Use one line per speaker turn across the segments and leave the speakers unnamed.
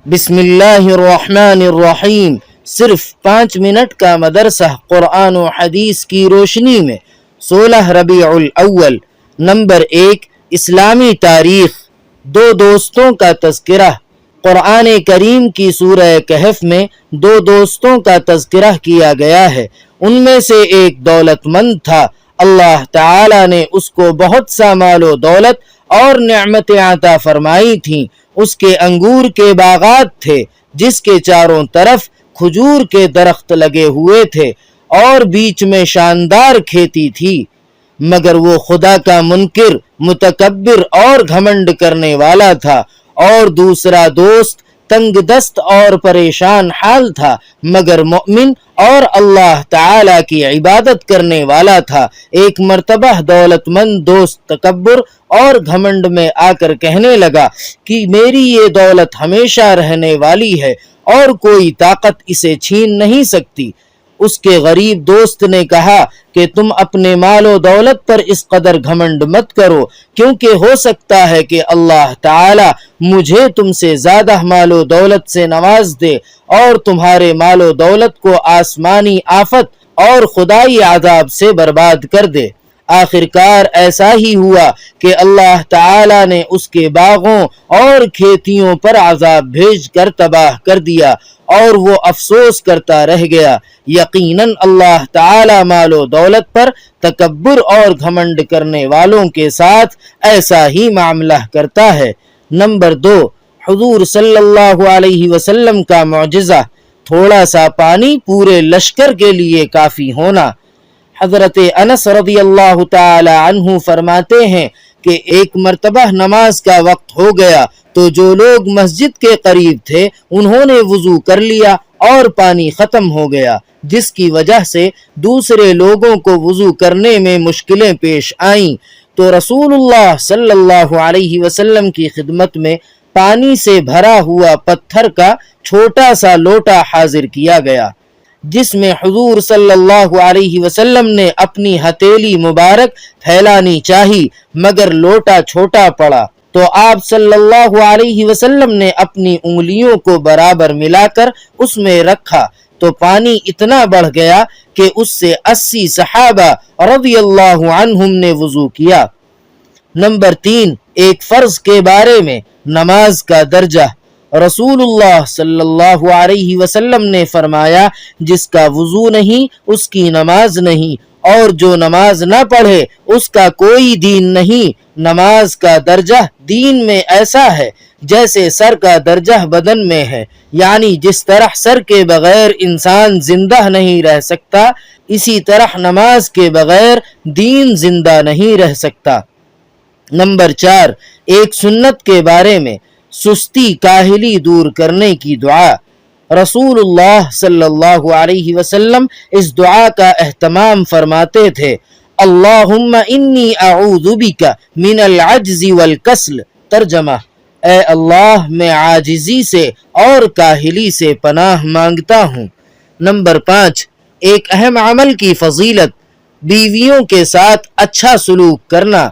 بسم اللہ الرحمن الرحیم۔ صرف 5 منٹ کا مدرسہ قرآن و حدیث کی روشنی میں 16 ربیع الاول۔ نمبر 1، اسلامی تاریخ۔ 2 دوستوں کا تذکرہ۔ قرآن کریم کی سورہ کہف میں 2 دوستوں کا تذکرہ کیا گیا ہے۔ ان میں سے ایک دولت مند تھا، اللہ تعالی نے اس کو بہت سا مال و دولت اور نعمتیں عطا فرمائی تھیں۔ اس کے انگور کے باغات تھے جس کے چاروں طرف کھجور کے درخت لگے ہوئے تھے اور بیچ میں شاندار کھیتی تھی، مگر وہ خدا کا منکر، متکبر اور گھمنڈ کرنے والا تھا۔ اور دوسرا دوست تنگ دست اور پریشان حال تھا، مگر مومن اور اللہ تعالی کی عبادت کرنے والا تھا۔ ایک مرتبہ دولت مند دوست تکبر اور گھمنڈ میں آ کر کہنے لگا کہ میری یہ دولت ہمیشہ رہنے والی ہے اور کوئی طاقت اسے چھین نہیں سکتی۔ اس کے غریب دوست نے کہا کہ تم اپنے مال و دولت پر اس قدر گھمنڈ مت کرو، کیونکہ ہو سکتا ہے کہ اللہ تعالی مجھے تم سے زیادہ مال و دولت سے نواز دے اور تمہارے مال و دولت کو آسمانی آفت اور خدائی عذاب سے برباد کر دے۔ آخرکار ایسا ہی ہوا کہ اللہ تعالی نے اس کے باغوں اور کھیتیوں پر عذاب بھیج کر تباہ کر دیا اور وہ افسوس کرتا رہ گیا۔ یقیناً اللہ تعالی مال و دولت پر تکبر اور گھمنڈ کرنے والوں کے ساتھ ایسا ہی معاملہ کرتا ہے۔ نمبر 2، حضور صلی اللہ علیہ وسلم کا معجزہ، تھوڑا سا پانی پورے لشکر کے لیے کافی ہونا۔ حضرت انس رضی اللہ تعالی عنہ فرماتے ہیں کہ ایک مرتبہ نماز کا وقت ہو گیا تو جو لوگ مسجد کے قریب تھے انہوں نے وضو کر لیا اور پانی ختم ہو گیا، جس کی وجہ سے دوسرے لوگوں کو وضو کرنے میں مشکلیں پیش آئیں، تو رسول اللہ صلی اللہ علیہ وسلم کی خدمت میں پانی سے بھرا ہوا پتھر کا چھوٹا سا لوٹا حاضر کیا گیا، جس میں حضور صلی اللہ علیہ وسلم نے اپنی ہتھیلی مبارک پھیلانی چاہی، مگر لوٹا چھوٹا پڑا، تو آپ صلی اللہ علیہ وسلم نے اپنی انگلیوں کو برابر ملا کر اس میں رکھا تو پانی اتنا بڑھ گیا کہ اس سے 80 صحابہ رضی اللہ عنہم نے وضو کیا۔ نمبر 3، ایک فرض کے بارے میں، نماز کا درجہ۔ رسول اللہ صلی اللہ علیہ وسلم نے فرمایا جس کا وضو نہیں اس کی نماز نہیں، اور جو نماز نہ پڑھے اس کا کوئی دین نہیں۔ نماز کا درجہ دین میں ایسا ہے جیسے سر کا درجہ بدن میں ہے، یعنی جس طرح سر کے بغیر انسان زندہ نہیں رہ سکتا، اسی طرح نماز کے بغیر دین زندہ نہیں رہ سکتا۔ نمبر 4، ایک سنت کے بارے میں، سستی کاہلی دور کرنے کی دعا۔ رسول اللہ صلی اللہ علیہ وسلم اس دعا کا اہتمام فرماتے تھے، اللہم انی اعوذ بک من العجز والکسل۔ ترجمہ، اے اللہ میں عاجزی سے اور کاہلی سے پناہ مانگتا ہوں۔ نمبر 5، ایک اہم عمل کی فضیلت، بیویوں کے ساتھ اچھا سلوک کرنا۔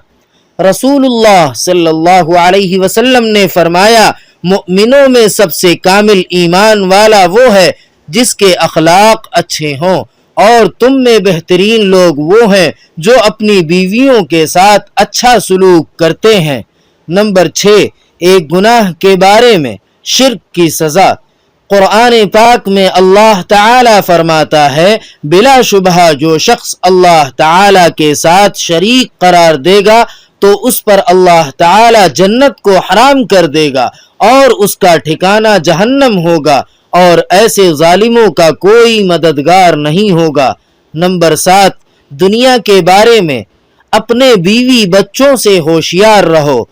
رسول اللہ صلی اللہ علیہ وسلم نے فرمایا، مؤمنوں میں سب سے کامل ایمان والا وہ ہے جس کے اخلاق اچھے ہوں، اور تم میں بہترین لوگ وہ ہیں جو اپنی بیویوں کے ساتھ اچھا سلوک کرتے ہیں۔ نمبر 6، ایک گناہ کے بارے میں، شرک کی سزا۔ قرآن پاک میں اللہ تعالی فرماتا ہے، بلا شبہ جو شخص اللہ تعالی کے ساتھ شریک قرار دے گا تو اس پر اللہ تعالی جنت کو حرام کر دے گا اور اس کا ٹھکانہ جہنم ہوگا، اور ایسے ظالموں کا کوئی مددگار نہیں ہوگا۔ نمبر 7، دنیا کے بارے میں، اپنے بیوی بچوں سے ہوشیار رہو۔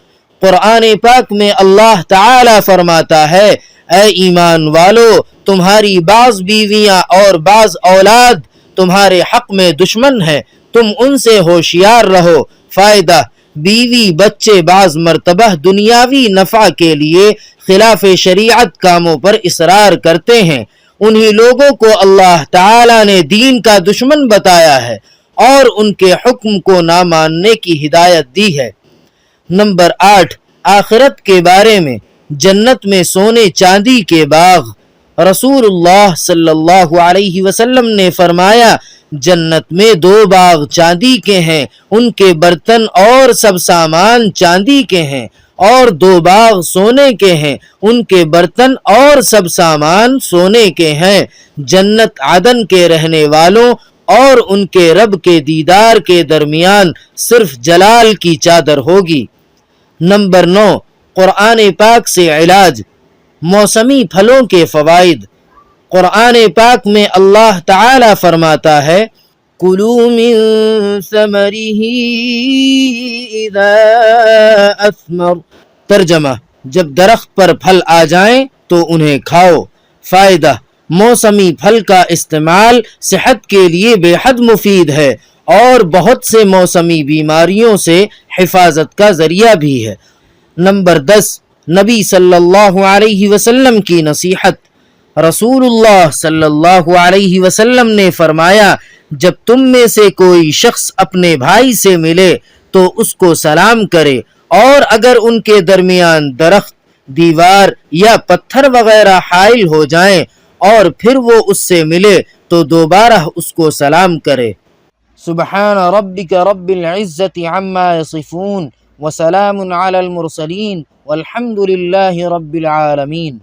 قرآن پاک میں اللہ تعالی فرماتا ہے، اے ایمان والو، تمہاری بعض بیویاں اور بعض اولاد تمہارے حق میں دشمن ہیں، تم ان سے ہوشیار رہو۔ فائدہ، بیوی بچے بعض مرتبہ دنیاوی نفع کے لیے خلاف شریعت کاموں پر اصرار کرتے ہیں، انہی لوگوں کو اللہ تعالی نے دین کا دشمن بتایا ہے اور ان کے حکم کو نہ ماننے کی ہدایت دی ہے۔ نمبر 8، آخرت کے بارے میں، جنت میں سونے چاندی کے باغ۔ رسول اللہ صلی اللہ علیہ وسلم نے فرمایا، جنت میں 2 باغ چاندی کے ہیں، ان کے برتن اور سب سامان چاندی کے ہیں، اور 2 باغ سونے کے ہیں، ان کے برتن اور سب سامان سونے کے ہیں۔ جنت عدن کے رہنے والوں اور ان کے رب کے دیدار کے درمیان صرف جلال کی چادر ہوگی۔ نمبر 9، قرآن پاک سے علاج۔ موسمی پھلوں کے فوائد۔ قرآن پاک میں اللہ تعالی فرماتا ہے، کُلُوا مِن ثَمَرِهِ إِذَا أَثْمَرَ۔ ترجمہ، جب درخت پر پھل آ جائیں تو انہیں کھاؤ۔ فائدہ، موسمی پھل کا استعمال صحت کے لیے بے حد مفید ہے اور بہت سے موسمی بیماریوں سے حفاظت کا ذریعہ بھی ہے۔ نمبر 10، نبی صلی اللہ علیہ وسلم کی نصیحت۔ رسول اللہ صلی اللہ علیہ وسلم نے فرمایا، جب تم میں سے کوئی شخص اپنے بھائی سے ملے تو اس کو سلام کرے، اور اگر ان کے درمیان درخت، دیوار یا پتھر وغیرہ حائل ہو جائیں اور پھر وہ اس سے ملے تو دوبارہ اس کو سلام کرے۔ سبحان ربک رب العزت عما یصفون وسلام علی المرسلین والحمد للہ رب العالمین۔